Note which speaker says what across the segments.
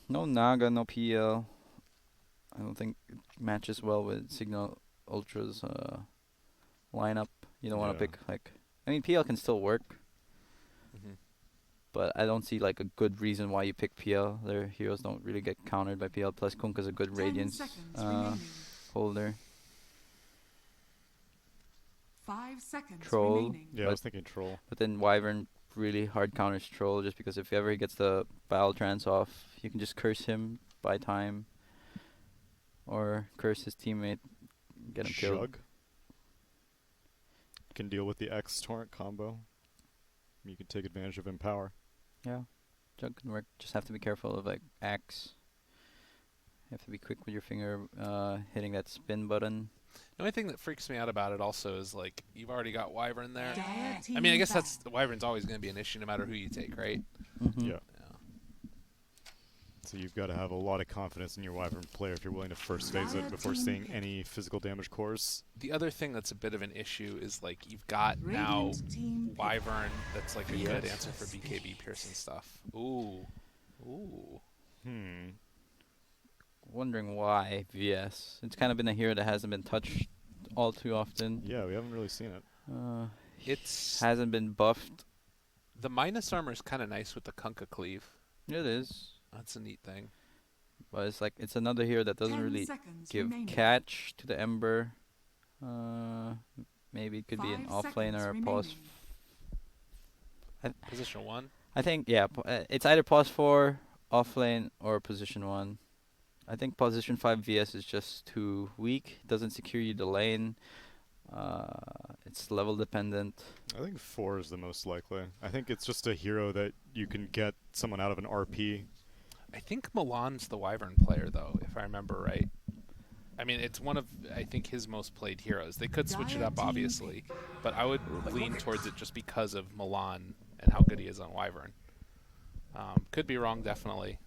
Speaker 1: No Naga, no PL. I don't think it matches well with Cignal Ultra's lineup. You don't want to
Speaker 2: Yeah.
Speaker 1: pick like. I mean, PL can still work,
Speaker 3: Hmm.
Speaker 1: but I don't see like a good reason why you pick PL. Their heroes don't really get countered by PL. Plus, Kunkka's a good
Speaker 4: 10
Speaker 1: Radiance
Speaker 4: seconds remaining.
Speaker 1: holder.
Speaker 4: 5 seconds
Speaker 1: Troll,
Speaker 4: remaining.
Speaker 2: Yeah, I was thinking troll.
Speaker 1: but then Wyvern really hard counters Troll just because if ever he gets the battle trance off, you can just curse him by time, or curse his teammate, get him killed.
Speaker 2: Jug can deal with the X torrent combo. You can take advantage of Empower.
Speaker 1: Yeah, Jug can work. Just have to be careful of like axe. You have to be quick with your finger hitting that spin button.
Speaker 3: The only thing that freaks me out about it also is like you've already got Wyvern there.
Speaker 4: Dire
Speaker 3: I mean, I
Speaker 4: team
Speaker 3: guess
Speaker 4: back.
Speaker 3: that's Wyvern's always going to be an issue no matter who you take, right?
Speaker 1: Mm-hmm.
Speaker 2: Yeah.
Speaker 3: Yeah.
Speaker 2: So you've got to have a lot of confidence in your Wyvern player if you're willing to first phase it before seeing any physical damage cores.
Speaker 3: The other thing that's a bit of an issue is like you've got now
Speaker 4: Radiant team pick.
Speaker 3: Wyvern that's like a good
Speaker 1: Yes.
Speaker 3: answer for BKB Pearson stuff. Ooh. Ooh.
Speaker 1: Wondering why VS. It's kind of been a hero that hasn't been touched all too often.
Speaker 2: Yeah, we haven't really seen it.
Speaker 3: It's
Speaker 1: Hasn't been buffed.
Speaker 3: the minus armor is kind of nice with the Kunkka cleave.
Speaker 1: It is,
Speaker 3: That's a neat thing.
Speaker 1: but it's like it's another hero that doesn't
Speaker 4: 10
Speaker 1: really
Speaker 4: seconds
Speaker 1: give
Speaker 4: remaining.
Speaker 1: catch to the Ember. Maybe it could be an
Speaker 4: 5
Speaker 1: offlane or a
Speaker 4: seconds
Speaker 1: pause.
Speaker 4: remaining.
Speaker 3: Position 1.
Speaker 1: I think yeah, it's either pause 4, offlane, or position 1. I think position 5 VS is just too weak. Doesn't secure you the lane. It's level dependent.
Speaker 2: I think 4 is the most likely. I think it's just a hero that you can get someone out of an RP.
Speaker 3: I think Milan's the Wyvern player, though, if I remember right. I mean, it's one of, I think, his most played heroes. They could switch it
Speaker 4: Dire
Speaker 3: up,
Speaker 4: team
Speaker 3: obviously, but I would lean towards it just because of Milan and how good he is on Wyvern. Could be wrong, definitely.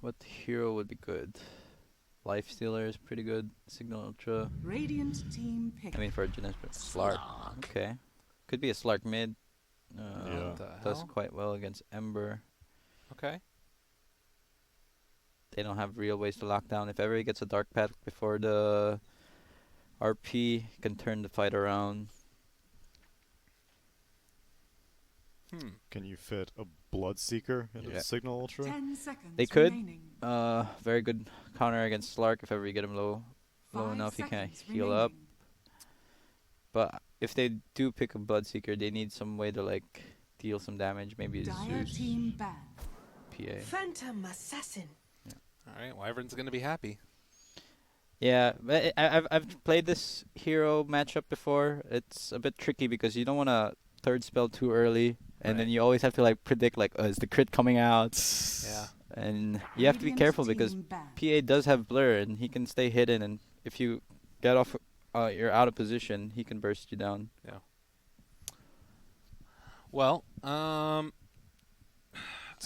Speaker 1: What hero would be good? Life Stealer is pretty good. Signal Ultra.
Speaker 4: Radiant team pick.
Speaker 1: I mean for Jinesbrus. Slark. Okay. Could be a Slark mid.
Speaker 2: Yeah.
Speaker 3: What the
Speaker 1: Does
Speaker 3: hell?
Speaker 1: quite well against Ember.
Speaker 3: Okay.
Speaker 1: They don't have real ways to lock down. If ever he gets a Dark Path before the RP, he can turn the fight around.
Speaker 2: Can you fit a Bloodseeker into
Speaker 1: Yeah.
Speaker 2: the Signal Ultra?
Speaker 4: 10 seconds
Speaker 1: They could.
Speaker 4: remaining.
Speaker 1: Very good counter against Slark if ever you get him low
Speaker 4: 5
Speaker 1: enough he can't
Speaker 4: seconds
Speaker 1: heal up.
Speaker 4: remaining.
Speaker 1: But if they do pick a Bloodseeker, they need some way to like deal some damage. Maybe a
Speaker 4: Dire
Speaker 1: Zeus
Speaker 4: team ban.
Speaker 1: PA.
Speaker 5: Phantom Assassin.
Speaker 3: All right, Wyvern's going to be happy.
Speaker 1: Yeah, but I've played this hero matchup before. It's a bit tricky because you don't want to third spell too early, and then
Speaker 3: Right.
Speaker 1: you always have to like predict like, is the crit coming out?
Speaker 3: Yeah.
Speaker 1: And you have to be
Speaker 4: Radiant
Speaker 1: careful because
Speaker 4: team ban.
Speaker 1: PA does have blur and he can stay hidden, and if you get off, you're out of position, he can burst you down.
Speaker 3: Yeah. Well,
Speaker 2: So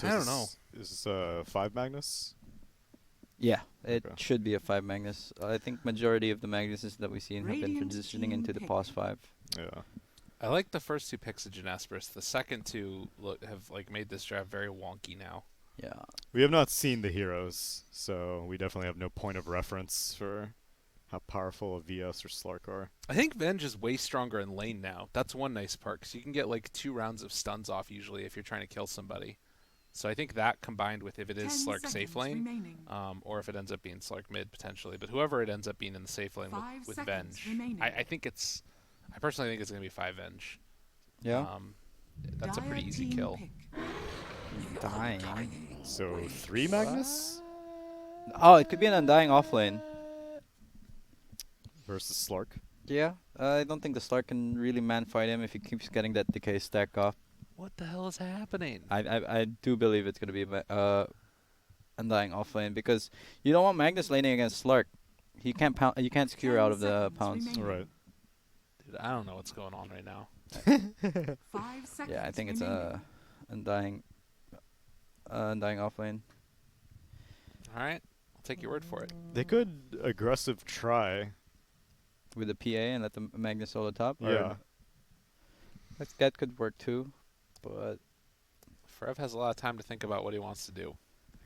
Speaker 3: I
Speaker 2: is
Speaker 3: don't know.
Speaker 2: this- Is 5 Magnus?
Speaker 1: Yeah, it
Speaker 2: Okay.
Speaker 1: should be a 5 Magnus. I think majority of the Magnuses that we've seen have been
Speaker 4: Radiant
Speaker 1: transitioning
Speaker 4: team
Speaker 1: into the
Speaker 4: pick.
Speaker 1: pause 5.
Speaker 2: Yeah.
Speaker 3: I like the first 2 picks of Jinesbrus. The second 2 have like made this draft very wonky now.
Speaker 1: Yeah.
Speaker 2: We have not seen the heroes, so we definitely have no point of reference for how powerful a VS or Slark are.
Speaker 3: I think Venge is way stronger in lane now. That's one nice part, because you can get like 2 rounds of stuns off usually if you're trying to kill somebody. So I think that combined with if it
Speaker 4: 10
Speaker 3: is Slark safe
Speaker 4: seconds
Speaker 3: lane,
Speaker 4: remaining.
Speaker 3: or if it ends up being Slark mid potentially, but whoever it ends up being in the safe lane
Speaker 4: 5
Speaker 3: with
Speaker 4: seconds
Speaker 3: Venge,
Speaker 4: remaining.
Speaker 3: I think it's, I personally think it's going to be 5 Venge.
Speaker 1: Yeah.
Speaker 3: That's a pretty
Speaker 4: Dire
Speaker 3: easy
Speaker 4: team
Speaker 3: kill.
Speaker 4: pick.
Speaker 1: Dying.
Speaker 2: So 3 Magnus
Speaker 1: Oh, it could be an Undying offlane.
Speaker 2: versus Slark.
Speaker 1: Yeah. I don't think the Slark can really man fight him if he keeps getting that decay stack off.
Speaker 3: What the hell is happening?
Speaker 1: I do believe it's gonna be Undying offlane because you don't want Magnus laning against Slark. He can't pound. You can't secure
Speaker 4: 10
Speaker 1: out of the
Speaker 4: seconds
Speaker 1: pounce.
Speaker 4: remaining.
Speaker 2: Right.
Speaker 3: Dude, I don't know what's going on right now.
Speaker 4: 5 seconds
Speaker 1: Yeah, I think it's
Speaker 4: remaining.
Speaker 1: Undying offlane.
Speaker 3: All right, I'll take your word for it.
Speaker 2: They could aggressive try.
Speaker 1: With the PA and let the Magnus solo top. or-
Speaker 2: Yeah.
Speaker 1: that could work too, but
Speaker 3: Forev has a lot of time to think about what he wants to do.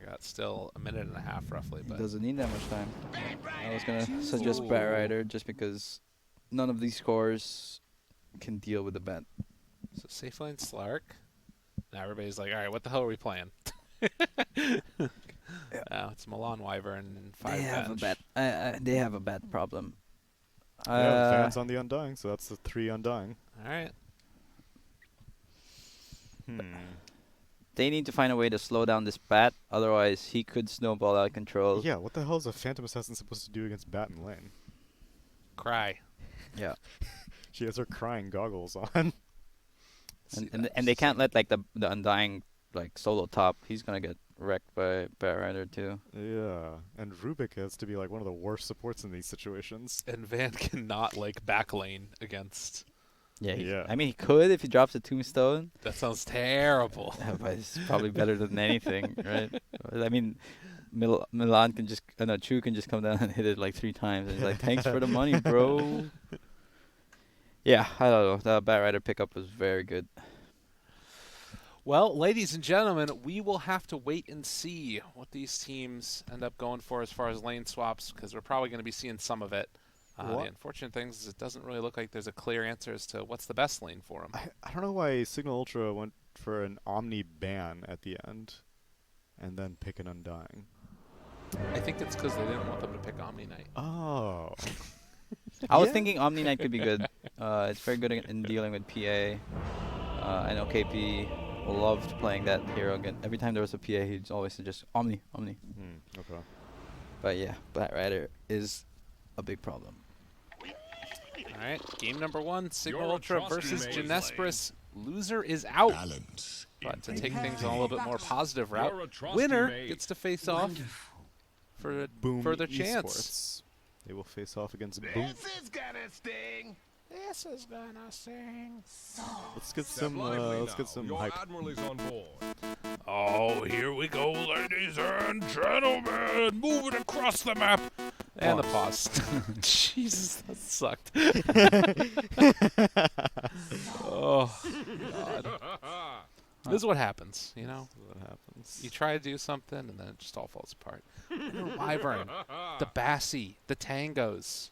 Speaker 3: I got still a minute and a half roughly,
Speaker 1: He
Speaker 3: but
Speaker 1: doesn't need that much time. I was gonna suggest
Speaker 3: Ooh.
Speaker 1: Bat Rider just because none of these scores can deal with the bat.
Speaker 3: so safe lane Slark. Now everybody's like, all right, what the hell are we playing? Now it's Milan Wyvern 5
Speaker 1: They have a
Speaker 3: bench.
Speaker 1: bat. They have a bat problem.
Speaker 2: Yeah, fans on the Undying, so that's the 3 Undying.
Speaker 3: All right.
Speaker 1: They need to find a way to slow down this bat, otherwise he could snowball out of control.
Speaker 2: Yeah, what the hell is a Phantom Assassin supposed to do against Bat in lane?
Speaker 3: Cry.
Speaker 1: Yeah.
Speaker 2: She has her crying goggles on.
Speaker 3: See
Speaker 1: And
Speaker 3: that.
Speaker 1: they can't let like the Undying like solo top. He's gonna get wrecked by Bat Rider too.
Speaker 2: Yeah, and Rubik has to be like one of the worst supports in these situations.
Speaker 3: And Van cannot like back lane against.
Speaker 1: Yeah.
Speaker 2: Yeah.
Speaker 1: I mean, he could if he drops a tombstone.
Speaker 3: That sounds terrible.
Speaker 1: But it's probably better than anything, right? I mean, Milan can just, no, Chu can just come down and hit it like 3 times. And he's like, thanks for the money, bro. Yeah, I don't know. The Bat Rider pickup was very good.
Speaker 3: Well, ladies and gentlemen, we will have to wait and see what these teams end up going for as far as lane swaps, because we're probably going to be seeing some of it. The unfortunate thing is it doesn't really look like there's a clear answer as to what's the best lane for them.
Speaker 2: I don't know why Cignal Ultra went for an Omni ban at the end, and then pick an Undying.
Speaker 3: I think it's because they didn't want them to pick Omni Knight.
Speaker 2: Oh.
Speaker 1: I was
Speaker 2: Yeah.
Speaker 1: thinking Omni Knight could be good. It's very good in dealing with PA. I know KP loved playing that hero again. Every time there was a PA, he'd always suggest Omni.
Speaker 2: Okay.
Speaker 1: But yeah, Bat Rider is a big problem.
Speaker 3: All right, game number 1, Signal
Speaker 5: You're a
Speaker 3: Ultra
Speaker 5: trusty
Speaker 3: versus
Speaker 5: maze
Speaker 3: Jinesbrus. Loser is out.
Speaker 6: Balance.
Speaker 3: But to take things on a little bit more positive
Speaker 5: You're a
Speaker 3: route,
Speaker 5: trusty
Speaker 3: winner
Speaker 5: mate.
Speaker 3: gets to face off for a
Speaker 2: Boom
Speaker 3: further
Speaker 2: Esports.
Speaker 3: chance.
Speaker 2: They will face off against Boom.
Speaker 6: is gonna sting.
Speaker 3: This is gonna sing.
Speaker 2: Let's get
Speaker 5: Step
Speaker 2: some.
Speaker 5: lively
Speaker 2: Let's get
Speaker 5: now.
Speaker 2: some
Speaker 5: Your
Speaker 2: hype.
Speaker 5: admiral is on board.
Speaker 3: Oh, here we go, ladies and gentlemen, moving across the map. And the pause. Jesus, that sucked. Oh, God. This is what happens, you know?
Speaker 2: What happens?
Speaker 3: You try to do something, and then it just all falls apart. Wyvern, the Bassi, the Tangos.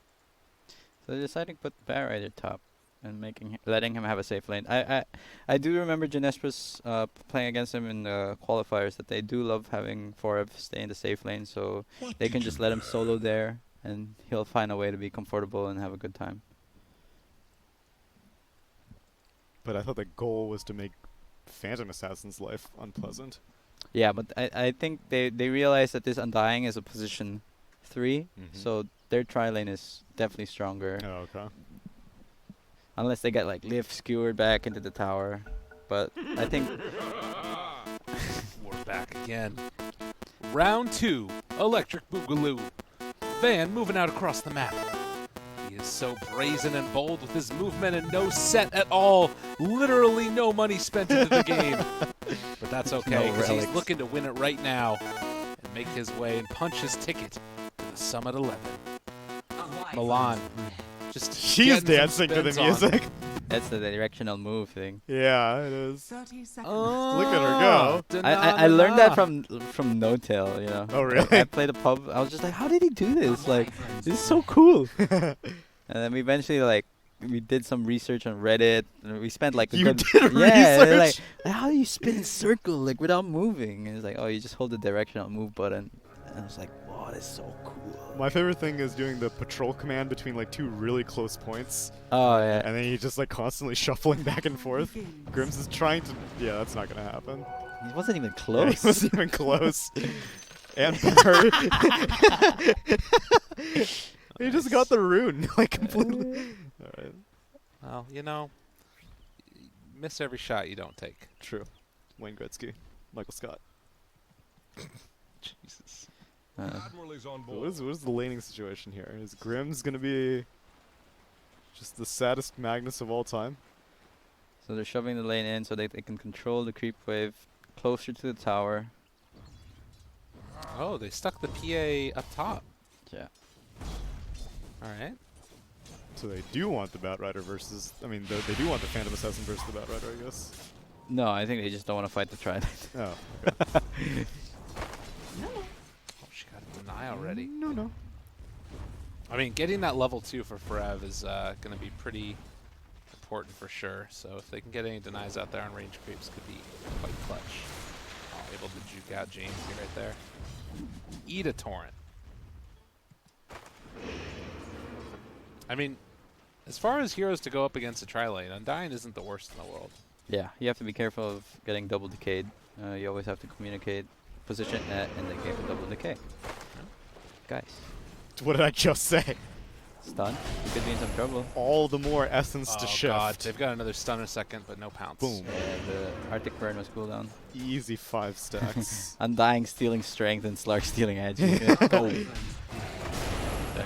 Speaker 1: So they're deciding to put Bat Rider top and letting him have a safe lane. I do remember Jinesbrus playing against him in the qualifiers that they do love having Forev stay in the safe lane, so they can just let him solo there and he'll find a way to be comfortable and have a good time.
Speaker 2: But I thought the goal was to make Phantom Assassin's life unpleasant.
Speaker 1: Yeah, but I think they realize that this Undying is a position 3, so their tri lane is definitely stronger.
Speaker 2: Oh, okay.
Speaker 1: Unless they get like lift skewered back into the tower. But I think
Speaker 3: We're back again. Round 2, Electric Boogaloo. Van moving out across the map. He is so brazen and bold with his movement and no set at all. Literally no money spent into the game. But that's okay,
Speaker 1: No
Speaker 3: because he's
Speaker 1: relics.
Speaker 3: looking to win it right now and make his way and punch his ticket to the Summit 11. Milan. Just
Speaker 2: She's
Speaker 3: getting
Speaker 2: dancing
Speaker 3: some
Speaker 2: to the
Speaker 3: spins on.
Speaker 2: music.
Speaker 1: that's the directional move thing.
Speaker 2: Yeah, it is.
Speaker 4: 30 seconds.
Speaker 2: Look at her go.
Speaker 1: I learned that from No Tail, you know.
Speaker 2: Oh, really?
Speaker 1: I played a pub. I was just like, how did he do this? Like, this is so cool. And then we eventually we did some research on Reddit, and we spent like a
Speaker 2: You
Speaker 1: good
Speaker 2: did
Speaker 1: yeah. they're
Speaker 2: research?
Speaker 1: Like, how do you spin in circle like without moving? And it's like, oh, you just hold the directional move button. And I was like, wow, that's so cool.
Speaker 2: My favorite thing is doing the patrol command between like 2 really close points,
Speaker 1: Oh yeah.
Speaker 2: and then you just like constantly shuffling back and forth. Grims is trying to. Yeah, that's not gonna happen.
Speaker 1: He wasn't even
Speaker 2: Yeah,
Speaker 1: close.
Speaker 2: he wasn't even close. And better. He just got the rune like completely. All right.
Speaker 3: Well, you know, miss every shot you don't take.
Speaker 2: True. Wayne Gretzky, Michael Scott.
Speaker 3: Jesus.
Speaker 5: Admiral is on board.
Speaker 2: What is the laning situation here? Is Grimm's gonna be just the saddest Magnus of all time?
Speaker 1: So they're shoving the lane in so they can control the creep wave closer to the tower.
Speaker 3: Oh, they stuck the PA up top.
Speaker 1: Yeah.
Speaker 3: All right.
Speaker 2: So they do want the Bat Rider versus. I mean, they do want the Phantom Assassin versus the Bat Rider, I guess.
Speaker 1: No, I think they just don't want to fight the Trident.
Speaker 2: Oh.
Speaker 3: Oh, she got a deny already.
Speaker 2: No.
Speaker 3: I mean, getting that level 2 for Forev is going to be pretty important for sure. So if they can get any denies out there on range creeps, could be quite clutch. Oh, able to juke out James right there. Eat a torrent. I mean, as far as heroes to go up against a tri-lane, Undying isn't the worst in the world.
Speaker 1: Yeah, you have to be careful of getting double decayed. You always have to communicate position and then get a double decay. Guys,
Speaker 2: What did I just say?
Speaker 1: stun. You could be in some trouble.
Speaker 2: All the more essence to
Speaker 3: Oh
Speaker 2: shift.
Speaker 3: god, they've got another stun in a second, but no pounce.
Speaker 2: Boom.
Speaker 1: The Arctic Burn was cooldown.
Speaker 2: Easy 5 stacks.
Speaker 1: Undying stealing strength and Slark stealing edge. Go.
Speaker 3: There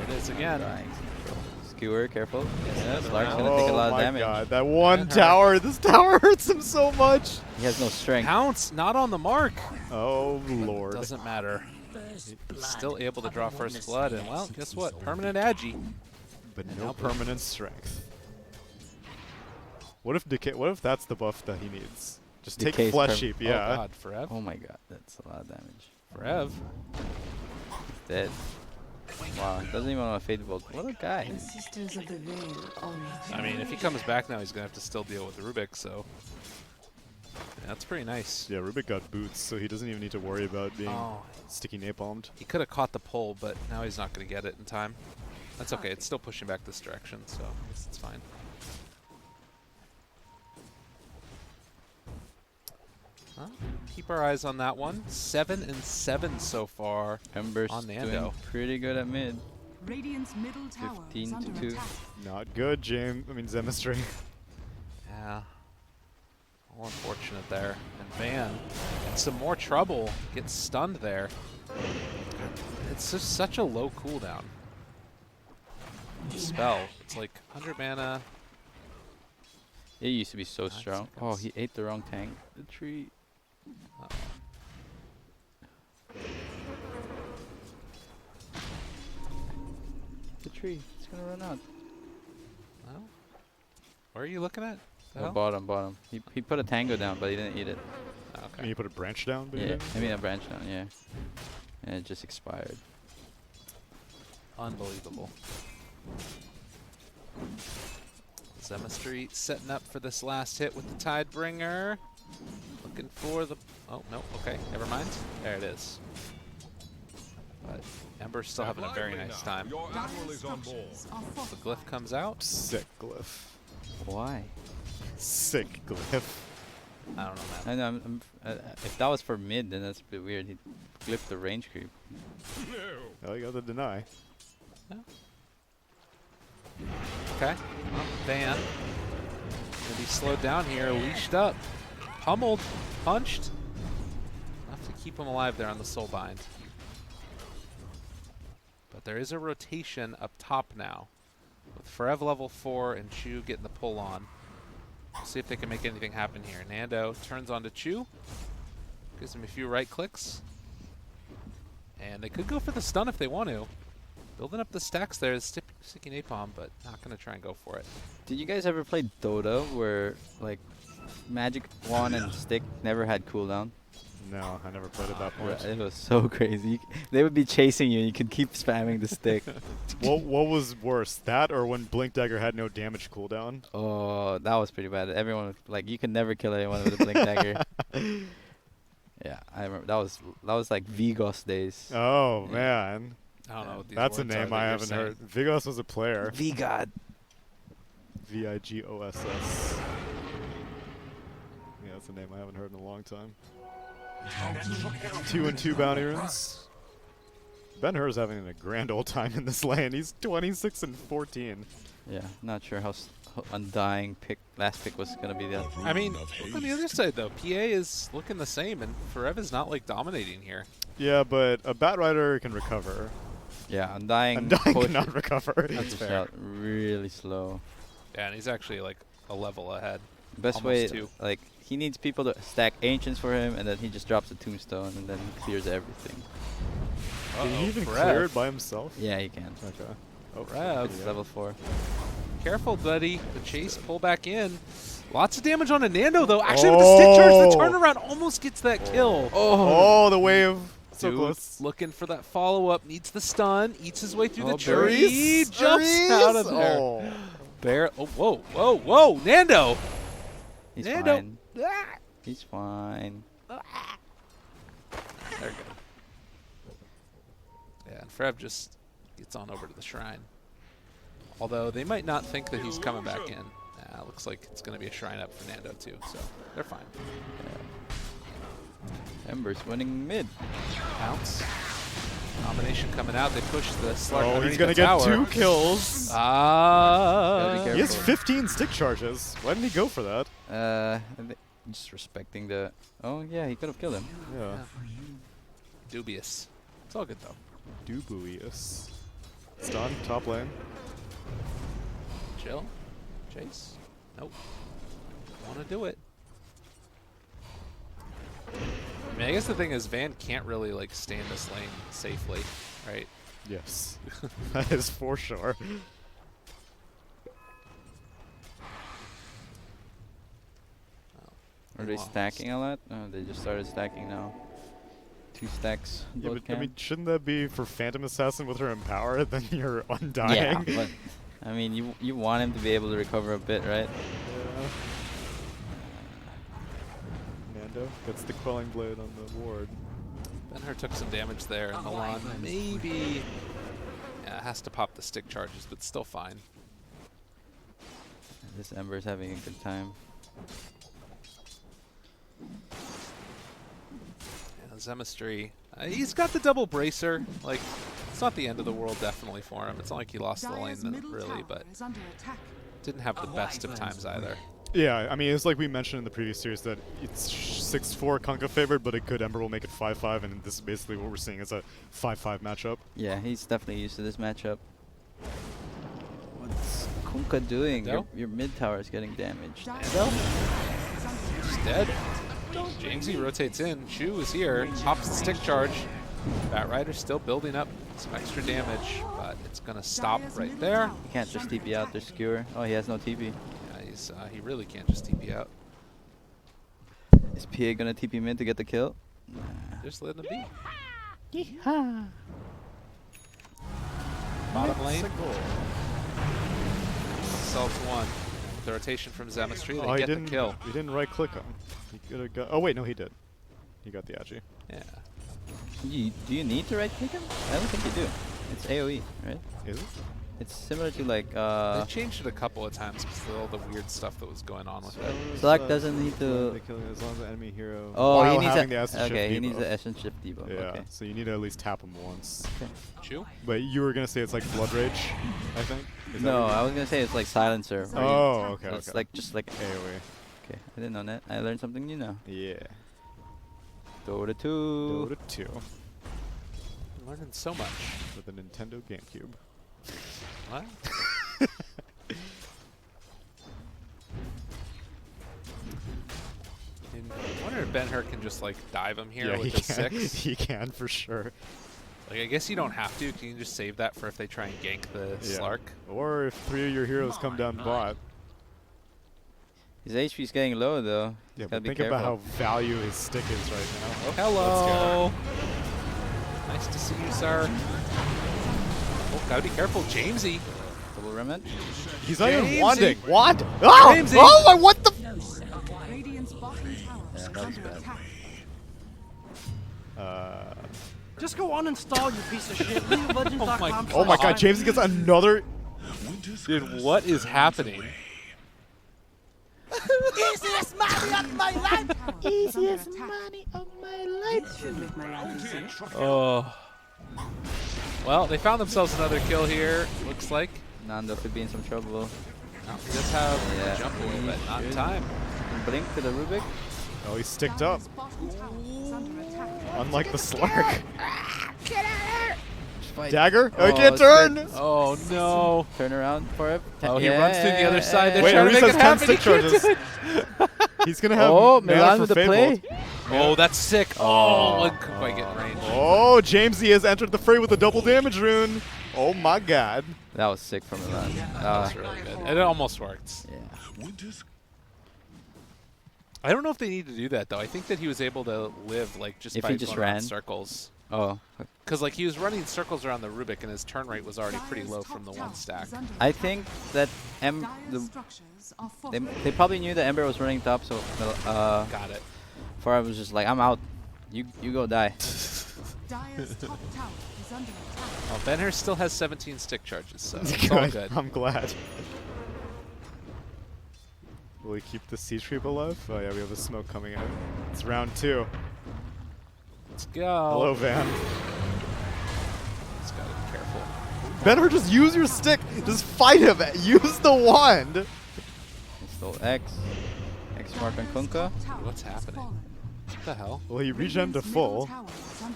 Speaker 3: it is again.
Speaker 1: Undying control. Skewer, careful. Yeah, Slark's gonna take a lot of
Speaker 2: my
Speaker 1: damage.
Speaker 2: god, that one
Speaker 3: That hurt.
Speaker 2: tower. This tower hurts him so much.
Speaker 1: He has no strength.
Speaker 3: Pounce, not on the mark.
Speaker 2: Oh lord.
Speaker 3: Doesn't matter. He's still able to draw first blood, and well, guess what? Permanent agi.
Speaker 2: But
Speaker 3: And
Speaker 2: no
Speaker 3: now
Speaker 2: permanent strength. What if decay? What if that's the buff that he needs? Just take
Speaker 1: Decay's
Speaker 2: flesh
Speaker 1: perm-
Speaker 2: sheep.
Speaker 3: Oh
Speaker 2: Yeah.
Speaker 3: god, Forev.
Speaker 1: Oh my god, that's a lot of damage.
Speaker 3: Forev.
Speaker 1: He's dead. Wow, he doesn't even want to fade bolt. What a guy.
Speaker 4: Sisters of the Veil honor.
Speaker 3: I mean, if he comes back now, he's gonna have to still deal with Rubik, so yeah, that's pretty nice.
Speaker 2: Yeah, Rubik got boots, so he doesn't even need to worry about being
Speaker 3: Oh,
Speaker 2: sticky napalmed.
Speaker 3: he could have caught the pull, but now he's not gonna get it in time. That's okay. It's still pushing back this direction, so I guess it's fine. Well, keep our eyes on that one. 7 and 7 so far.
Speaker 1: Ember's
Speaker 3: On
Speaker 1: doing
Speaker 3: Nando.
Speaker 1: pretty good at mid.
Speaker 4: Radiant's middle tower is
Speaker 1: 15 to
Speaker 4: under
Speaker 1: 2.
Speaker 4: attack.
Speaker 2: Not good, Zemistry.
Speaker 3: Yeah. All unfortunate there. And Van in some more trouble. Gets stunned there. It's just such a low cooldown. Spell. It's like 100 mana.
Speaker 1: It used to be so
Speaker 3: 9
Speaker 1: strong. Oh,
Speaker 3: seconds.
Speaker 1: he ate the wrong tank. The tree.
Speaker 3: Uh-oh.
Speaker 1: The tree. It's gonna run out.
Speaker 3: Well, where are you looking at? The
Speaker 1: Oh,
Speaker 3: hell?
Speaker 1: bottom. He put a tango down, but he didn't eat it.
Speaker 2: I mean,
Speaker 3: Okay.
Speaker 2: you put a branch down, but you
Speaker 1: Yeah,
Speaker 2: didn't?
Speaker 1: I mean a branch down. Yeah, and it just expired.
Speaker 3: Unbelievable. Zemistry setting up for this last hit with the Tidebringer. Looking for the... Oh, no. Okay. Never mind. There it is. But Ember's still having a very nice time.
Speaker 5: Your
Speaker 4: Dire
Speaker 5: admiral is on board.
Speaker 4: structures are
Speaker 3: The
Speaker 4: fortified.
Speaker 3: glyph comes out.
Speaker 2: Sick glyph.
Speaker 1: Why?
Speaker 2: Sick glyph.
Speaker 3: I don't know, man.
Speaker 1: I know. If that was for mid, then that's a bit weird. He flipped the range creep.
Speaker 5: No.
Speaker 2: Oh, you got the deny.
Speaker 3: Okay. Well, Van. Gonna be slowed down here. Leashed up. Pummeled. Punched. Enough to keep him alive there on the Soulbind. But there is a rotation up top now. With Forev level 4 and Chu getting the pull on. We'll see if they can make anything happen here. Nando turns on to Chu. Gives him a few right clicks. And they could go for the stun if they want to. Building up the stacks there, sticky napalm, but not going to try and go for it.
Speaker 1: Did you guys ever play Dota where like magic wand and stick never had cooldown?
Speaker 2: No, I never played at that point.
Speaker 1: It was so crazy. They would be chasing you. You could keep spamming the stick.
Speaker 2: What was worse, that or when Blink Dagger had no damage cooldown?
Speaker 1: Oh, that was pretty bad. Everyone was, like you could never kill anyone with a blink dagger. Yeah, I remember that was like Vigos days.
Speaker 2: Oh
Speaker 1: Yeah.
Speaker 2: man,
Speaker 3: I don't know what these
Speaker 2: that's a
Speaker 3: words are
Speaker 2: name
Speaker 3: that
Speaker 2: I
Speaker 3: you're
Speaker 2: haven't
Speaker 3: saying.
Speaker 2: heard. Vigos was a player.
Speaker 1: Vigod.
Speaker 2: Vigoss. Yeah, that's a name I haven't heard in a long time. 2 and 2 bounty runes. Ben-Hur's having a grand old time in this lane. He's 26 and 14.
Speaker 1: Yeah, not sure how Undying last pick was gonna be that.
Speaker 3: I mean, look on the other side though. PA is looking the same, and Forev is not like dominating here.
Speaker 2: Yeah, but a Bat Rider can recover.
Speaker 1: Yeah, Undying.
Speaker 2: Undying
Speaker 1: push-
Speaker 2: cannot recover.
Speaker 3: That's
Speaker 1: push
Speaker 3: fair.
Speaker 1: out really slow.
Speaker 3: Yeah, and he's actually like a level ahead.
Speaker 1: Best
Speaker 3: Almost
Speaker 1: way,
Speaker 3: 2.
Speaker 1: like he needs people to stack ancients for him, and then he just drops a tombstone, and then he clears everything.
Speaker 2: Did he
Speaker 3: Uh-oh,
Speaker 2: even
Speaker 3: Forev.
Speaker 2: clear it by himself?
Speaker 1: Yeah, he can.
Speaker 2: Okay. Oh,
Speaker 3: Forev.
Speaker 1: It's level 4.
Speaker 3: Careful, buddy. The chase pull back in. Lots of damage on a Nando, though. Actually, with the stick charge, the turnaround almost gets that kill.
Speaker 2: Oh, the wave. So
Speaker 3: Dude,
Speaker 2: close.
Speaker 3: looking for that follow-up. Needs the stun. Eats his way through the
Speaker 1: Barry's-
Speaker 3: tree. Jumps out of there.
Speaker 2: Oh.
Speaker 3: Bear. Oh, whoa, whoa, whoa. Nando.
Speaker 1: He's
Speaker 3: Nando.
Speaker 1: fine. He's fine.
Speaker 3: There we go. Yeah, and Frev just gets on over to the shrine. Although they might not think that he's coming back in. Looks like it's going to be a shrine up for Nando too, so they're fine.
Speaker 1: Ember's winning mid.
Speaker 3: Bounce. Combination coming out. They push the Slark
Speaker 2: Oh,
Speaker 3: underneath
Speaker 2: he's going to
Speaker 3: the
Speaker 2: get
Speaker 3: tower.
Speaker 2: 2 kills.
Speaker 1: Gotta be
Speaker 2: He has
Speaker 1: careful.
Speaker 2: 15 stick charges. Why didn't he go for that?
Speaker 1: Just respecting the. Oh yeah, he could have killed him.
Speaker 2: Yeah.
Speaker 3: Dubious. It's all good though.
Speaker 2: Dubious. Stun, top lane.
Speaker 3: Chill. Chase. Nope. Want to do it. I mean, I guess the thing is Van can't really like stay in this lane safely, right?
Speaker 2: Yes. That is for sure.
Speaker 1: Are they
Speaker 3: Wow.
Speaker 1: stacking a lot? Oh, they just started stacking now. 2 stacks.
Speaker 2: Yeah,
Speaker 1: both
Speaker 2: but, I mean, shouldn't that be for Phantom Assassin with her Empower? Then you're undying.
Speaker 1: yeah, but I mean, you want him to be able to recover a bit, right?
Speaker 2: Yeah. Nando gets the Quelling Blade on the ward.
Speaker 3: Ben-Hur took some damage there, and Milan maybe has to pop the stick charges, but still fine.
Speaker 1: This Ember's having a good time.
Speaker 3: Yeah, Zemistry, he's got the double bracer. Like, it's not the end of the world, definitely for him. It's not like he lost the lane,
Speaker 4: Dire's middle
Speaker 3: really,
Speaker 4: tower
Speaker 3: but
Speaker 4: is under attack.
Speaker 3: didn't have the best of times either.
Speaker 2: Yeah, I mean, it's like we mentioned in the previous series that it's 6-4 Kunkka favored, but it could Ember will make it 5-5, and this is basically what we're seeing is a 5-5 matchup.
Speaker 1: Yeah, he's definitely used to this matchup. What's Kunkka doing?
Speaker 3: No?
Speaker 1: Your mid tower is getting damaged.
Speaker 4: Dire's
Speaker 3: Nando?
Speaker 4: middle tower is under
Speaker 3: He's
Speaker 4: attack.
Speaker 3: dead. Jamesy rotates in. Shu is here. Pops the stick charge. Batrider's still building up some extra damage, but it's going to stop
Speaker 4: Dire's
Speaker 3: right
Speaker 4: middle
Speaker 3: there.
Speaker 4: tower
Speaker 1: He can't
Speaker 4: is
Speaker 1: just
Speaker 4: under
Speaker 1: TP out.
Speaker 4: attack.
Speaker 1: There's skewer. Oh, he has no TP.
Speaker 3: Yeah, he really can't just TP out.
Speaker 1: Is PA gonna TP mid to get the kill? Nah.
Speaker 3: Just letting him be. Bottom lane. Sells one. With the rotation from Zemistry, they
Speaker 2: Oh, he
Speaker 3: get the
Speaker 2: didn't.
Speaker 3: kill.
Speaker 2: He didn't right click him. He could have got. Oh wait, no, he did. He got the Agi.
Speaker 3: Yeah.
Speaker 1: Do you need to right click him? I don't think you do. It's AoE, right?
Speaker 2: Is it?
Speaker 1: It's similar to like
Speaker 3: They changed it a couple of times because of all the weird stuff that was going on with it.
Speaker 1: Select doesn't need to.
Speaker 2: As long as the enemy hero.
Speaker 1: Oh,
Speaker 2: while
Speaker 1: he needs
Speaker 2: having
Speaker 1: a,
Speaker 2: the Essence Shift
Speaker 1: okay. He
Speaker 2: debuff.
Speaker 1: needs the essence shift debuff.
Speaker 2: Yeah,
Speaker 1: Okay.
Speaker 2: so you need to at least tap him once.
Speaker 3: Chew?
Speaker 2: But you were gonna say it's like Blood Rage, I think. Is that
Speaker 1: No,
Speaker 2: what you-
Speaker 1: I was gonna say it's like silencer. where you-
Speaker 2: Oh, okay,
Speaker 1: so it's
Speaker 2: okay.
Speaker 1: like just like
Speaker 2: AoE.
Speaker 1: okay. I didn't know that. I learned something new now.
Speaker 2: Yeah.
Speaker 1: Dota 2.
Speaker 2: Dota 2
Speaker 3: Learning so much.
Speaker 2: with the Nintendo GameCube.
Speaker 3: What? I wonder if Ben-Hur can just like dive him here
Speaker 2: Yeah,
Speaker 3: with
Speaker 2: he
Speaker 3: his
Speaker 2: can.
Speaker 3: 6.
Speaker 2: He can for sure.
Speaker 3: Like, I guess you don't have to. Can you just save that for if they try and gank the
Speaker 2: Yeah.
Speaker 3: Slark?
Speaker 2: Or if 3 of your heroes come down bot.
Speaker 1: His HP's getting low though.
Speaker 2: Yeah,
Speaker 1: Gotta
Speaker 2: but
Speaker 1: be
Speaker 2: think
Speaker 1: careful.
Speaker 2: about how value his stick is right now.
Speaker 3: Oh, hello. Nice to see you, sir. Oh, gotta be careful, Jamesy.
Speaker 1: Double remit.
Speaker 2: He's not even
Speaker 3: Jamesy.
Speaker 2: wanting. What? Oh!
Speaker 3: Jamesy.
Speaker 2: Oh my! What the?
Speaker 4: Radiant's bottom tower
Speaker 1: Yeah,
Speaker 4: is
Speaker 1: that was
Speaker 4: under
Speaker 1: bad.
Speaker 4: attack.
Speaker 7: Just go uninstall, you piece of shit. LeagueofLegends.com.
Speaker 2: Oh my God! James gets another.
Speaker 3: Dude, what is happening?
Speaker 7: Easiest money of my life.
Speaker 4: Easiest money of my life. Should make my life easier.
Speaker 3: Oh. Well, they found themselves another kill here, looks like.
Speaker 1: Nando could be in some trouble.
Speaker 3: No, he does have
Speaker 1: Yeah.
Speaker 3: jump a little bit, not in
Speaker 1: Good.
Speaker 3: time.
Speaker 1: Blink to the Rubik.
Speaker 2: Oh, he's sticked up.
Speaker 4: Dire's bottom tower is under attack.
Speaker 2: Unlike the Slark.
Speaker 1: Fight.
Speaker 2: Dagger? I
Speaker 1: Oh,
Speaker 2: can't
Speaker 1: it's
Speaker 2: turn.
Speaker 1: dead.
Speaker 3: Oh no.
Speaker 1: Turn around for it.
Speaker 3: Oh, he runs through the other side. They're
Speaker 2: Wait,
Speaker 3: trying to
Speaker 2: Reese
Speaker 3: make
Speaker 2: has
Speaker 3: it
Speaker 2: 10
Speaker 3: happen.
Speaker 2: stick
Speaker 3: He can't do
Speaker 2: charges.
Speaker 3: it.
Speaker 2: He's gonna have
Speaker 1: Oh,
Speaker 2: mana
Speaker 1: Milan
Speaker 2: for
Speaker 1: with the
Speaker 2: Fabled.
Speaker 1: play.
Speaker 3: Oh, that's sick. Oh, one couldn't quite get in range.
Speaker 2: Oh, Jamesy has entered the fray with a double damage rune. Oh my God.
Speaker 1: That was sick from Milan.
Speaker 3: That was really good. It almost worked.
Speaker 1: Yeah.
Speaker 3: I don't know if they need to do that though. I think that he was able to live like just
Speaker 1: If
Speaker 3: by
Speaker 1: he just
Speaker 3: going around
Speaker 1: ran?
Speaker 3: circles.
Speaker 1: Oh,
Speaker 3: Because like he was running circles around the Rubik and his turn rate was already pretty low from the one stack.
Speaker 1: I think that they probably knew that Ember was running top, so
Speaker 3: Got it.
Speaker 1: Farah was just like, I'm out. You go die.
Speaker 3: Well, Benhur still has 17 stick charges, so it's all good.
Speaker 2: I'm glad. Will we keep the siege creep alive? Oh yeah, we have a smoke coming out. It's round 2.
Speaker 3: Let's go.
Speaker 2: Hello, Van.
Speaker 3: Just gotta be careful.
Speaker 2: Benhur, just use your stick. Just fight him. Use the wand.
Speaker 1: He stole X. X mark on Kunkka.
Speaker 3: What's happening? What the hell?
Speaker 2: Well, he regen to full,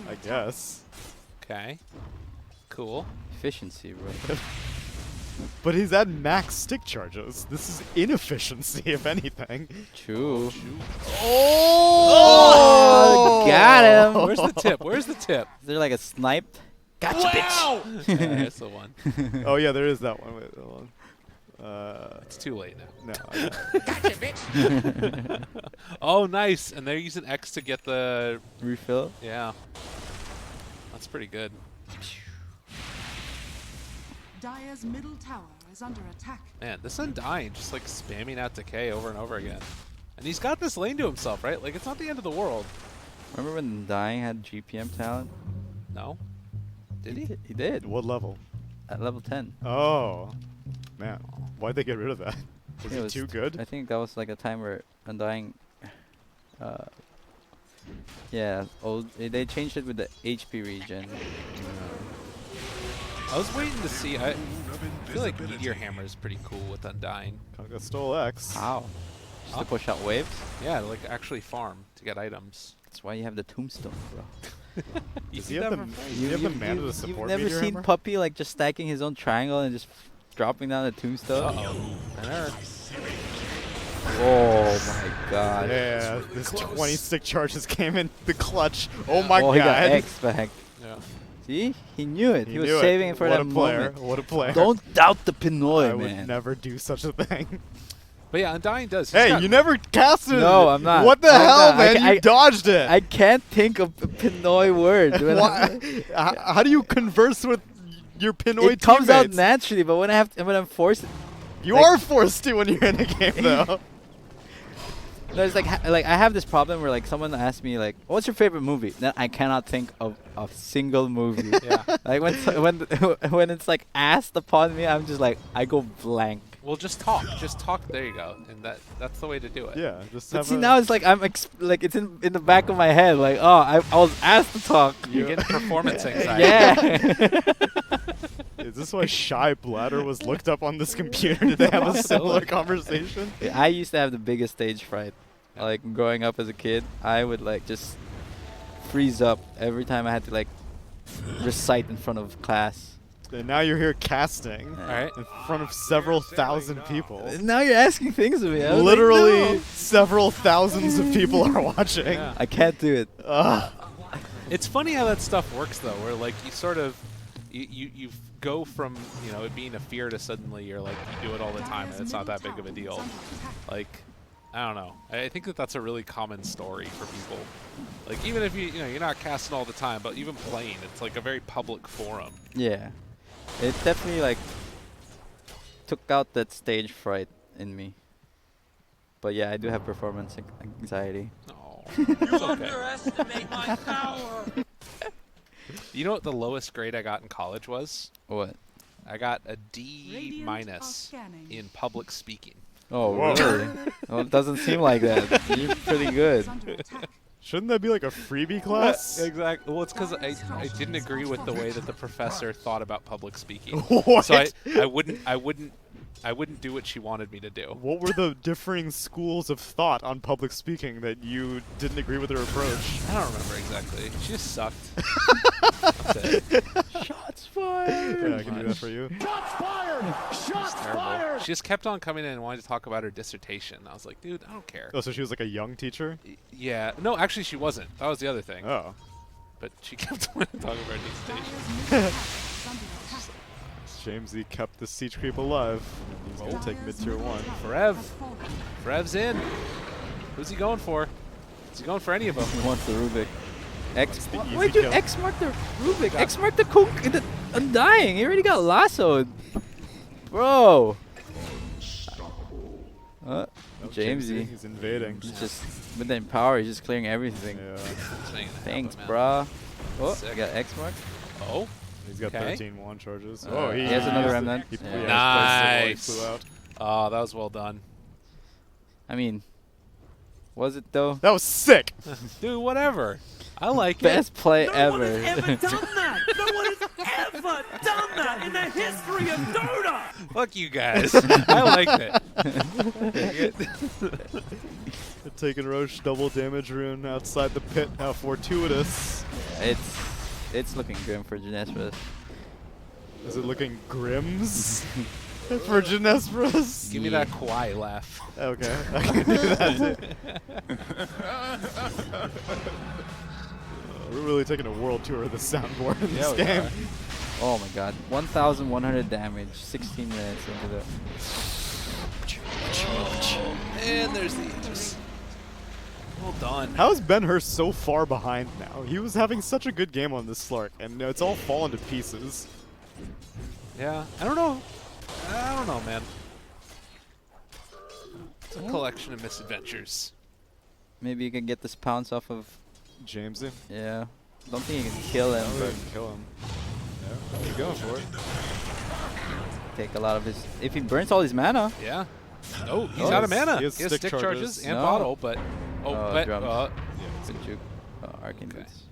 Speaker 2: I guess.
Speaker 3: Okay. Cool.
Speaker 1: Efficiency, bro.
Speaker 2: But he's at max stick charges. This is inefficiency, if anything.
Speaker 1: True.
Speaker 2: Oh!
Speaker 1: Got him.
Speaker 3: Where's the tip? Where's the tip?
Speaker 1: Is there like a snipe? Gotcha, bitch.
Speaker 3: Yeah, there's the one.
Speaker 2: Oh yeah, there is that one. Wait, hold on.
Speaker 3: It's too late now.
Speaker 2: No.
Speaker 3: Oh, nice. And they're using X to get the...
Speaker 1: Refill.
Speaker 3: Yeah. That's pretty good.
Speaker 4: Dire's middle tower is under attack.
Speaker 3: Man, this Undying just like spamming out decay over and over again. And he's got this lane to himself, right? Like, it's not the end of the world.
Speaker 1: Remember when Dying had GPM talent?
Speaker 3: No? Did he?
Speaker 1: He did.
Speaker 2: What level?
Speaker 1: At level 10.
Speaker 2: Oh, man. Why'd they get rid of that? Was
Speaker 1: It
Speaker 2: it
Speaker 1: was
Speaker 2: too good?
Speaker 1: I think that was like a time where Undying. Yeah, they changed it with the HP regen.
Speaker 3: I was waiting to see. I feel like Meteor Hammer is pretty cool with Undying.
Speaker 2: Conga stole X.
Speaker 1: How? Just
Speaker 3: Huh?
Speaker 1: to push out waves?
Speaker 3: Yeah, to like actually farm to get items.
Speaker 1: That's why you have the tombstone, bro.
Speaker 2: Does
Speaker 3: see
Speaker 2: he have
Speaker 3: that
Speaker 2: the,
Speaker 3: for free?
Speaker 2: does he have the mana to
Speaker 1: You've
Speaker 2: support
Speaker 1: never
Speaker 2: Meteor
Speaker 1: seen
Speaker 2: Hammer?
Speaker 1: Puppy like just stacking his own triangle and just dropping down the tombstone?
Speaker 3: Uh-oh.
Speaker 1: Oh my god.
Speaker 2: Yeah, this 20 stick charges came in the clutch. Oh my
Speaker 1: Oh,
Speaker 2: god.
Speaker 1: he got X back.
Speaker 3: Yeah.
Speaker 1: See? He knew it. He was
Speaker 2: knew it.
Speaker 1: saving it for
Speaker 2: what
Speaker 1: that
Speaker 2: a player.
Speaker 1: moment.
Speaker 2: What a player.
Speaker 1: Don't doubt the Pinoy,
Speaker 2: I would
Speaker 1: man.
Speaker 2: never do such a thing.
Speaker 3: But yeah, Undying does. He's
Speaker 2: Hey,
Speaker 3: got-
Speaker 2: you never casted it.
Speaker 1: No, I'm not.
Speaker 2: What the
Speaker 1: I'm
Speaker 2: hell,
Speaker 1: not.
Speaker 2: man? You dodged it.
Speaker 1: I can't think of a Pinoy word. When
Speaker 2: Why? How do you converse with your Pinoy
Speaker 1: it comes out
Speaker 2: teammates?
Speaker 1: naturally, but when I'm forced,
Speaker 2: You
Speaker 1: like-
Speaker 2: are forced to when you're in a game, though.
Speaker 1: no, it's like I have this problem where like someone asks me like, "What's your favorite movie?" Then I cannot think of a single movie.
Speaker 3: Yeah.
Speaker 1: Like when it's like asked upon me, I'm just like I go blank.
Speaker 3: Well, just talk. Just talk. There you go. And that's the way to do it.
Speaker 2: Yeah, just
Speaker 1: But
Speaker 2: have
Speaker 1: see
Speaker 2: a-
Speaker 1: now it's like like it's in the back of my head. Like I was asked to talk.
Speaker 3: You're getting performance anxiety.
Speaker 1: Yeah.
Speaker 2: Is this why Shy Bladder was looked up on this computer? Did they have a similar conversation?
Speaker 1: I used to have the biggest stage fright. Like growing up as a kid, I would like just freeze up every time I had to like recite in front of class.
Speaker 2: And now you're here casting
Speaker 3: All right.
Speaker 2: in front of several thousand people.
Speaker 1: Now you're asking things of me. I was like,
Speaker 2: Literally
Speaker 1: no.
Speaker 2: several thousands of people are watching.
Speaker 3: Yeah.
Speaker 1: I can't do it.
Speaker 2: Ugh.
Speaker 3: It's funny how that stuff works though, where like you sort of you go from it being a fear to suddenly you're like you do it all the time and it's not that big of a deal. Like I don't know. I think that's a really common story for people. Like even if you're not casting all the time, but even playing, it's like a very public forum.
Speaker 1: Yeah. It definitely like took out that stage fright in me. But yeah, I do have performance anxiety.
Speaker 3: Oh, it's okay.
Speaker 7: Underestimate my power.
Speaker 3: You know what the lowest grade I got in college was?
Speaker 1: What?
Speaker 3: I got a D- in public speaking.
Speaker 1: Oh,
Speaker 2: Whoa.
Speaker 1: really? Well, it doesn't seem like that. You're pretty good.
Speaker 2: Shouldn't that be like a freebie class?
Speaker 3: Exactly. Well, it's because I didn't agree with the way that the professor thought about public speaking.
Speaker 2: What?
Speaker 3: So I wouldn't do what she wanted me to do.
Speaker 2: What were the differing schools of thought on public speaking that you didn't agree with her approach?
Speaker 3: I don't remember exactly. She just sucked. That's it.
Speaker 1: Shots fired.
Speaker 2: Yeah, I can do that for you.
Speaker 6: Shots fired! Shots
Speaker 3: Terrible.
Speaker 6: fired!
Speaker 3: She just kept on coming in and wanted to talk about her dissertation. I was like, dude, I don't care.
Speaker 2: Oh, so she was like a young teacher?
Speaker 3: Yeah. No, actually, she wasn't. That was the other thing.
Speaker 2: Oh.
Speaker 3: But she kept wanting to talk about her dissertation.
Speaker 2: Jamesy kept the siege creep alive. He's gonna take mid tier 1.
Speaker 3: Frev's in. Who's he going for? Is he going for any of them?
Speaker 1: He wants the Rubik. X.
Speaker 2: the easy
Speaker 1: Why'd you
Speaker 2: kill.
Speaker 1: X mark the Rubik? X mark the Kunk. The Undying. He already got lassoed. Bro.
Speaker 2: Oh,
Speaker 1: Jamesy.
Speaker 2: He's invading.
Speaker 1: He's just, within power, he's just clearing everything.
Speaker 2: Yeah.
Speaker 1: Thanks, brah. Oh,
Speaker 3: Sick.
Speaker 1: I got X mark.
Speaker 3: Oh,
Speaker 2: He's got
Speaker 3: Okay.
Speaker 2: 13 wand charges.
Speaker 1: He has another
Speaker 2: used
Speaker 1: remnant.
Speaker 2: He,
Speaker 1: Yeah.
Speaker 3: Nice.
Speaker 2: He flew out.
Speaker 3: oh, that was well done.
Speaker 1: I mean, was it though?
Speaker 2: That was sick.
Speaker 3: Dude, whatever. I like
Speaker 1: Best play
Speaker 7: No one has
Speaker 1: ever.
Speaker 7: ever done that. No one has ever done that in the history of Dota.
Speaker 3: it. Fuck you guys. I liked it.
Speaker 2: Taking Roche double damage rune outside the pit. How fortuitous.
Speaker 1: It's looking grim for Jinesbrus.
Speaker 2: Is it looking grims for Jinesbrus?
Speaker 3: Give me that Kawhi laugh.
Speaker 2: Okay, I can do that too. We're really taking a world tour of the soundboard in this
Speaker 3: we
Speaker 2: game.
Speaker 3: are.
Speaker 1: Oh my god. 1,100 damage. 16 minutes into the.
Speaker 3: And there's the Aegis. Well done.
Speaker 2: How is Ben-Hur so far behind now? He was having such a good game on this Slark, and it's all fallen to pieces.
Speaker 3: Yeah, I don't know. I don't know, man. It's a collection of misadventures.
Speaker 1: Maybe you can get this pounce off of.
Speaker 2: Jamesy.
Speaker 1: Yeah. Don't think you can kill him,
Speaker 2: Oh,
Speaker 1: but
Speaker 2: you can kill him. Yeah, he's going for it.
Speaker 1: take a lot of his. If he burns all his mana.
Speaker 3: Yeah. Oh, he's
Speaker 1: Oh,
Speaker 3: out of mana.
Speaker 2: he has stick
Speaker 3: stick
Speaker 2: charges.
Speaker 3: and
Speaker 1: No.
Speaker 3: bottle, but but
Speaker 1: drums.
Speaker 3: yeah.
Speaker 1: Good juke. Arcane
Speaker 3: Okay.
Speaker 1: boots.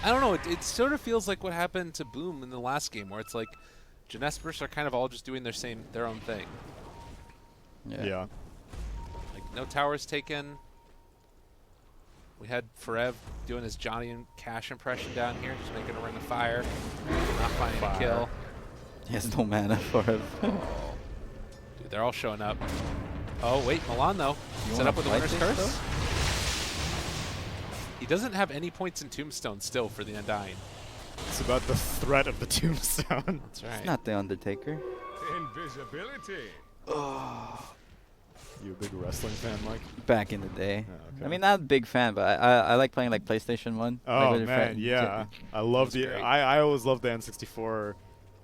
Speaker 3: I don't know. It sort of feels like what happened to Boom in the last game, where it's like Jinesbrus are kind of all just doing their own thing.
Speaker 2: Yeah.
Speaker 3: Like no towers taken. We had Forev doing his Johnny and Cash impression down here, just making a ring of fire, not finding a kill.
Speaker 1: He has no mana for him.
Speaker 3: Dude, they're all showing up. Oh wait, Milan though.
Speaker 1: You
Speaker 3: Set
Speaker 1: wanna
Speaker 3: up with the
Speaker 1: fight
Speaker 3: Winter's
Speaker 1: this,
Speaker 3: Curse. He doesn't have any points in Tombstone still for the Undying.
Speaker 2: It's about the threat of the tombstone.
Speaker 3: That's right.
Speaker 1: It's not the Undertaker.
Speaker 5: Invisibility.
Speaker 2: You a big wrestling fan, Mike?
Speaker 1: Back in the day.
Speaker 2: Oh,
Speaker 1: I
Speaker 2: okay.
Speaker 1: mean, not a big fan, but I like playing like PlayStation 1.
Speaker 2: Oh
Speaker 1: like with your
Speaker 2: man,
Speaker 1: friend.
Speaker 2: yeah. I love
Speaker 3: That's
Speaker 2: the.
Speaker 3: great.
Speaker 2: I always loved the N64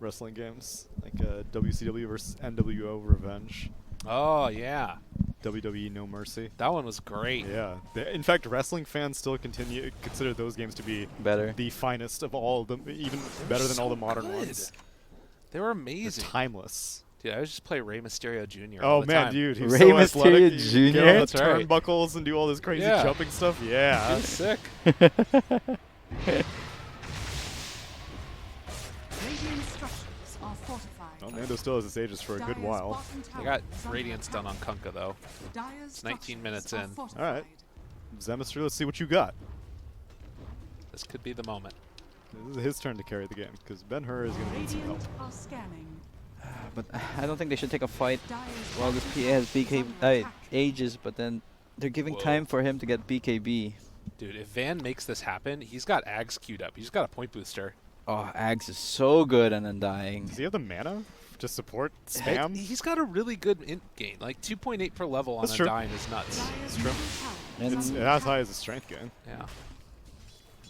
Speaker 2: wrestling games, like WCW versus NWO Revenge,
Speaker 3: Oh yeah,
Speaker 2: WWE No Mercy.
Speaker 3: that one was great.
Speaker 2: Yeah. In fact, wrestling fans still consider those games to be
Speaker 1: Better.
Speaker 2: the finest of all of them, even better than all the modern
Speaker 3: good.
Speaker 2: ones.
Speaker 3: They were
Speaker 2: They're
Speaker 3: amazing.
Speaker 2: timeless.
Speaker 3: Dude, I would just play Rey Mysterio Jr.
Speaker 2: Oh
Speaker 3: all the
Speaker 2: man,
Speaker 3: time.
Speaker 2: dude, he's
Speaker 1: Rey
Speaker 2: so athletic.
Speaker 1: Mysterio
Speaker 2: You get
Speaker 1: Jr.?
Speaker 2: on the
Speaker 3: That's right.
Speaker 2: turnbuckles and do all this crazy
Speaker 3: Yeah.
Speaker 2: jumping stuff. Yeah.
Speaker 3: He was sick.
Speaker 8: Radiant structures are fortified.
Speaker 2: Well, Nando still has his ages for a good
Speaker 8: Dire's
Speaker 2: while.
Speaker 8: bottom tower
Speaker 3: I got
Speaker 8: is under
Speaker 3: Radiance
Speaker 8: attack.
Speaker 3: done on Kunkka though.
Speaker 8: Dire's
Speaker 3: It's 19 minutes
Speaker 8: structures are
Speaker 3: in.
Speaker 2: Alright.
Speaker 8: fortified.
Speaker 2: Zemistry, let's see what you got.
Speaker 3: This could be the moment.
Speaker 2: This is his turn to carry the game, because Ben-Hur is going to need some help.
Speaker 8: Radiant are scanning.
Speaker 1: But I don't think they should take a fight
Speaker 8: Dire's
Speaker 1: while this
Speaker 8: bottom
Speaker 1: PA has
Speaker 8: tower is
Speaker 1: BK
Speaker 8: under attack.
Speaker 1: ages, but then they're giving
Speaker 3: Whoa.
Speaker 1: time for him to get BKB.
Speaker 3: Dude, if Van makes this happen, he's got Ags queued up. He's got a point booster.
Speaker 1: Oh, Ags is so good and Undying.
Speaker 2: Does he have the mana to support
Speaker 3: Heck,
Speaker 2: spam?
Speaker 3: he's got a really good int gain. Like 2.8 per level on
Speaker 2: That's true.
Speaker 3: Undying is nuts.
Speaker 8: Dire's
Speaker 2: true.
Speaker 8: middle tower
Speaker 1: And
Speaker 8: is
Speaker 2: It's
Speaker 8: under
Speaker 2: as high
Speaker 8: attack.
Speaker 2: as a strength gain.
Speaker 3: Yeah.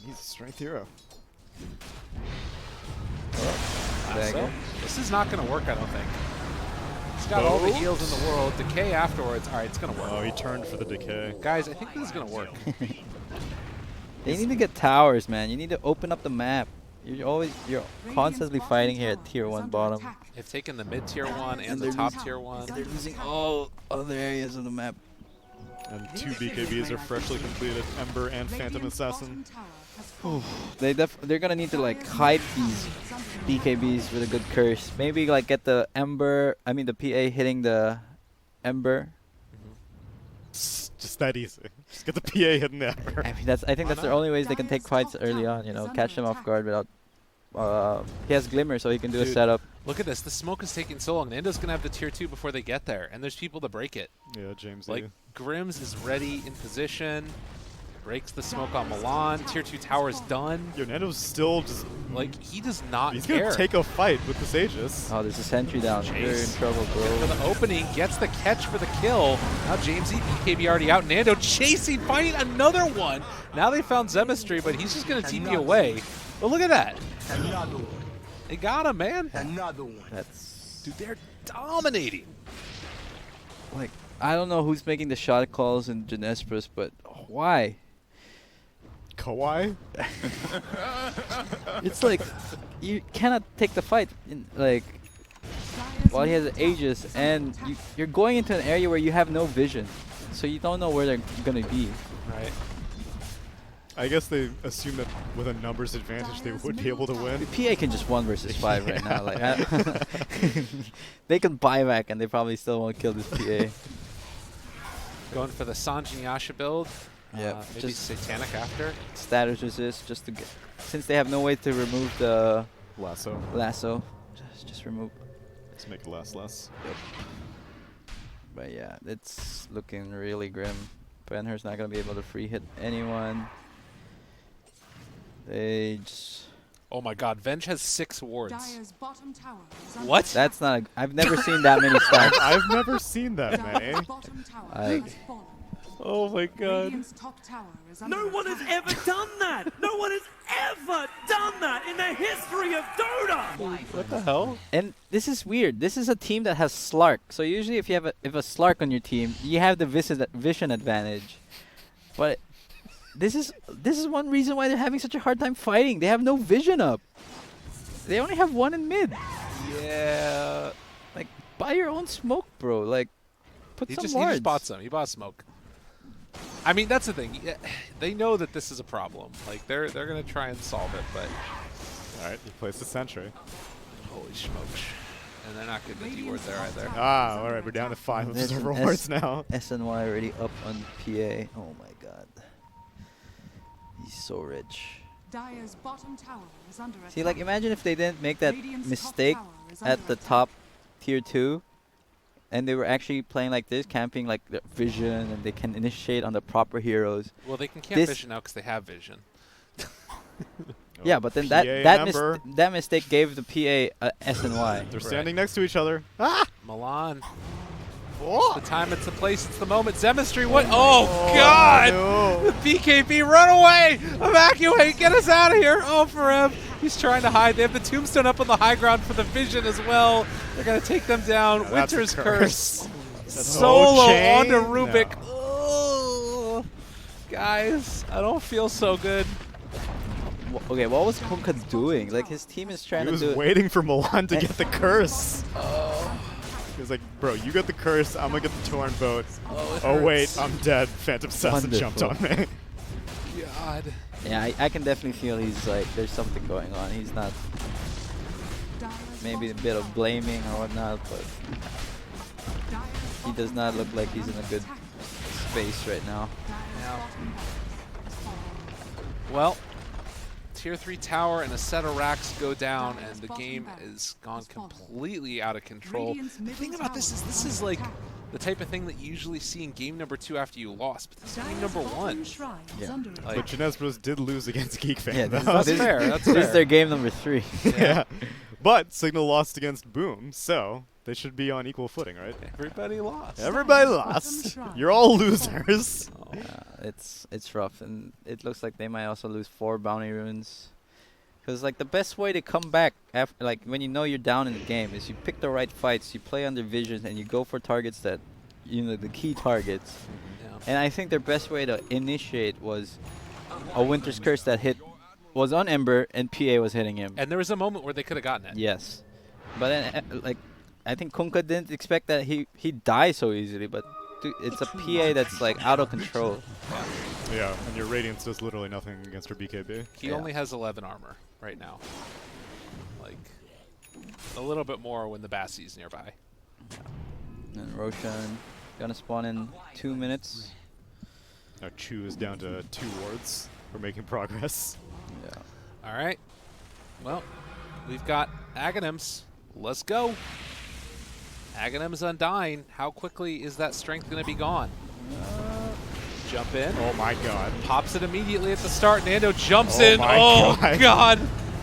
Speaker 2: He's a strength hero.
Speaker 1: Dagger.
Speaker 3: So, this is not going to work, I don't think. He's got all the
Speaker 2: Boat?
Speaker 3: heals in the world. Decay afterwards. All right, it's going to work.
Speaker 2: Oh, he turned for the decay.
Speaker 3: Guys, I think this is going to work.
Speaker 1: They need to get towers, man. You need to open up the map. You're constantly
Speaker 8: Radiant's
Speaker 1: fighting
Speaker 8: bottom
Speaker 1: here
Speaker 8: tower
Speaker 1: at tier
Speaker 8: is
Speaker 1: 1
Speaker 8: under
Speaker 1: bottom.
Speaker 8: attack.
Speaker 3: They've taken the mid-tier one and
Speaker 1: And
Speaker 3: the
Speaker 1: they're
Speaker 3: top
Speaker 8: losing-
Speaker 3: tier one.
Speaker 8: They're
Speaker 1: They're losing all other areas of the map.
Speaker 2: And 2 BKBs are freshly completed, Ember and Phantom
Speaker 8: Radiant's
Speaker 2: Assassin.
Speaker 8: bottom tower has fallen.
Speaker 1: They're gonna need to like hype these BKBs with a good curse. Maybe like get the the PA hitting the Ember.
Speaker 2: Just that easy. Just get the PA hitting the Ember.
Speaker 1: I mean, I think that's the only ways they can take fights early on. You know, catch them off guard without. He has Glimmer, so he can do a
Speaker 3: Dude.
Speaker 1: setup.
Speaker 3: Look at this. The smoke is taking so long. Nando's going to have the tier 2 before they get there, and there's people to break it.
Speaker 2: Yeah, James.
Speaker 3: Like, Grims is ready in position. Breaks the smoke on Milan. Tier 2 tower's done.
Speaker 2: Yo, Nando's still just...
Speaker 3: Like, he does not
Speaker 2: He's
Speaker 3: care.
Speaker 2: going to take a fight with this Aegis.
Speaker 1: Oh, there's a sentry down. You're in
Speaker 3: Chase.
Speaker 1: trouble,
Speaker 3: For
Speaker 1: bro.
Speaker 3: the opening, gets the catch for the kill. Now James E, BKB already out. Nando chasing, finding another one. Now they found Zemistry, but he's just going to TP away. But look at that.
Speaker 6: Another one.
Speaker 3: They got him, man.
Speaker 6: Another one.
Speaker 1: That's
Speaker 3: Dude, they're dominating.
Speaker 1: like, I don't know who's making the shot calls in Jinesbrus, but why?
Speaker 2: Kawhi?
Speaker 1: It's like you cannot take the fight like while he has an Aegis, and you're going into an area where you have no vision, so you don't know where they're gonna be.
Speaker 3: Right.
Speaker 2: I guess they assume that with a numbers advantage they would be able to win.
Speaker 1: The PA can just 1 versus 5 right now. Like they can buy back, and they probably still won't kill this PA.
Speaker 3: Going for the Sanjin Yasha build.
Speaker 1: Yeah,
Speaker 3: Maybe
Speaker 1: just
Speaker 3: Satanic after.
Speaker 1: status resist just to get, since they have no way to remove the
Speaker 2: Lasso.
Speaker 1: lasso. Just remove.
Speaker 2: Let's make it last less.
Speaker 1: But yeah, it's looking really grim. Benher's not gonna be able to free hit anyone. They just.
Speaker 3: Oh my god, Venge has 6 wards.
Speaker 8: Dire's bottom tower is under
Speaker 3: What?
Speaker 8: attack.
Speaker 1: That's not. I've never seen that many stacks.
Speaker 2: I've never seen that many.
Speaker 8: Dire's bottom tower
Speaker 1: I-
Speaker 8: has fallen.
Speaker 3: Oh my god.
Speaker 8: Radiant's top tower is under
Speaker 7: No one has
Speaker 8: attack.
Speaker 7: ever done that! No one has ever done that in the history of Dota!
Speaker 3: What the hell?
Speaker 1: And this is weird. This is a team that has Slark. So usually, if you have a Slark on your team, you have the vision advantage. But this is one reason why they're having such a hard time fighting. They have no vision up. They only have 1 in mid.
Speaker 3: Yeah.
Speaker 1: Like, buy your own smoke, bro. Like, put
Speaker 3: He
Speaker 1: some
Speaker 3: just
Speaker 1: wards.
Speaker 3: bought some. He bought smoke. I mean, that's the thing. Yeah, they know that this is a problem. Like, they're gonna try and solve it, but
Speaker 2: Alright, he plays the sentry.
Speaker 3: holy smokes. And they're not getting the D-word there either.
Speaker 2: Ah, alright, we're down to 5
Speaker 1: There's
Speaker 2: observer
Speaker 1: an
Speaker 2: wards now.
Speaker 1: SNY already up on PA. Oh my god. He's so rich.
Speaker 8: Dire's bottom tower is under attack.
Speaker 1: See, like, imagine if they didn't make that
Speaker 8: Radiant's top
Speaker 1: mistake
Speaker 8: tower is
Speaker 1: at
Speaker 8: under
Speaker 1: the
Speaker 8: attack.
Speaker 1: top tier 2, and they were actually playing like this, camping like the vision, and they can initiate on the proper heroes.
Speaker 3: Well, they can camp
Speaker 1: This-
Speaker 3: vision now because they have vision.
Speaker 1: Yeah, but then
Speaker 2: PA and Ember.
Speaker 1: that mistake gave the PA a SNY.
Speaker 2: They're standing next to each other. Ah!
Speaker 3: Milan.
Speaker 2: Oh!
Speaker 3: The time, it's the place, it's the moment. Zemistry, what? Oh, God!
Speaker 2: No.
Speaker 3: BKB, run away! Evacuate! Get us out of here! Oh, for him. He's trying to hide. They have the tombstone up on the high ground for the vision as well. They're going to take them down.
Speaker 2: Yeah, that's a
Speaker 3: Winter's
Speaker 2: curse.
Speaker 3: Curse. Solo
Speaker 2: chain?
Speaker 3: onto Rubik.
Speaker 2: No.
Speaker 3: Oh, guys, I don't feel so good.
Speaker 1: Okay, what was Kunka doing? Like, his team is trying
Speaker 2: He
Speaker 1: to
Speaker 2: was
Speaker 1: do it.
Speaker 2: waiting for Milan to get the curse. He was like, bro, you got the curse, I'm gonna get the Torn boat.
Speaker 3: Oh,
Speaker 2: Oh wait, I'm dead. Phantom Assassin jumped on
Speaker 1: Wonderful.
Speaker 2: me.
Speaker 3: God.
Speaker 1: Yeah, I can definitely feel he's like, there's something going on. He's not,
Speaker 8: Dire's
Speaker 1: maybe a
Speaker 8: bottom
Speaker 1: bit
Speaker 8: tower
Speaker 1: of blaming or whatnot, but
Speaker 8: Dire's
Speaker 1: he does
Speaker 8: bottom
Speaker 1: not
Speaker 8: tower
Speaker 1: look like he's
Speaker 8: is
Speaker 1: in a
Speaker 8: under
Speaker 1: good
Speaker 8: attack.
Speaker 1: space right now.
Speaker 8: Dire's
Speaker 3: Yeah.
Speaker 8: bottom barracks has fallen.
Speaker 3: Well, tier 3 tower and a set of racks go down, and the game is gone completely out of control.
Speaker 8: Radiant's
Speaker 3: The
Speaker 8: middle
Speaker 3: thing about this
Speaker 8: tower
Speaker 3: is
Speaker 8: under
Speaker 3: like
Speaker 8: attack.
Speaker 3: the type of thing that you usually see in game number 2 after you lost, but this is game
Speaker 8: Dire's
Speaker 3: number
Speaker 8: bottom
Speaker 3: 1.
Speaker 8: shrine is
Speaker 1: Yeah.
Speaker 8: under
Speaker 3: Like-
Speaker 8: attack.
Speaker 2: But Jinesbrus did lose against Geek Fan.
Speaker 1: Yeah,
Speaker 2: though.
Speaker 3: That's fair. That's
Speaker 1: This is
Speaker 3: fair.
Speaker 1: their game number 3.
Speaker 2: yeah. But Cignal lost against Boom, so they should be on equal footing, right?
Speaker 3: Everybody lost.
Speaker 2: Everybody
Speaker 8: Dire's
Speaker 2: lost.
Speaker 8: bottom shrine
Speaker 2: You're all
Speaker 8: has fallen.
Speaker 2: losers.
Speaker 3: Oh.
Speaker 1: It's rough, and it looks like they might also lose 4 bounty runes. Because like the best way to come back after, like when you know you're down in the game, is you pick the right fights, you play under vision, and you go for targets that, you know, the key targets.
Speaker 3: Yeah.
Speaker 1: And I think their best way to initiate was a Winter's Curse that was on Ember, and PA was hitting him.
Speaker 3: And there was a moment where they could have gotten it.
Speaker 1: Yes, but then like I think Kunka didn't expect that he'd die so easily. But dude, it's a PA that's like out of control.
Speaker 2: Yeah, and your Radiance does literally nothing against her BKB.
Speaker 3: He
Speaker 1: Yeah.
Speaker 3: only has 11 armor right now. Like, a little bit more when the Bassie's nearby.
Speaker 1: And Roshan gonna spawn in 2 minutes.
Speaker 2: Now Chu is down to 2 wards. We're making progress.
Speaker 1: Yeah.
Speaker 3: All right. Well, we've got Aghanims. Let's go. Aghanims Undying. How quickly is that strength going to be gone? Jump in.
Speaker 2: Oh my god.
Speaker 3: Pops it immediately at the start. Nando jumps
Speaker 2: Oh
Speaker 3: in.
Speaker 2: my
Speaker 3: Oh,
Speaker 2: God.
Speaker 3: God.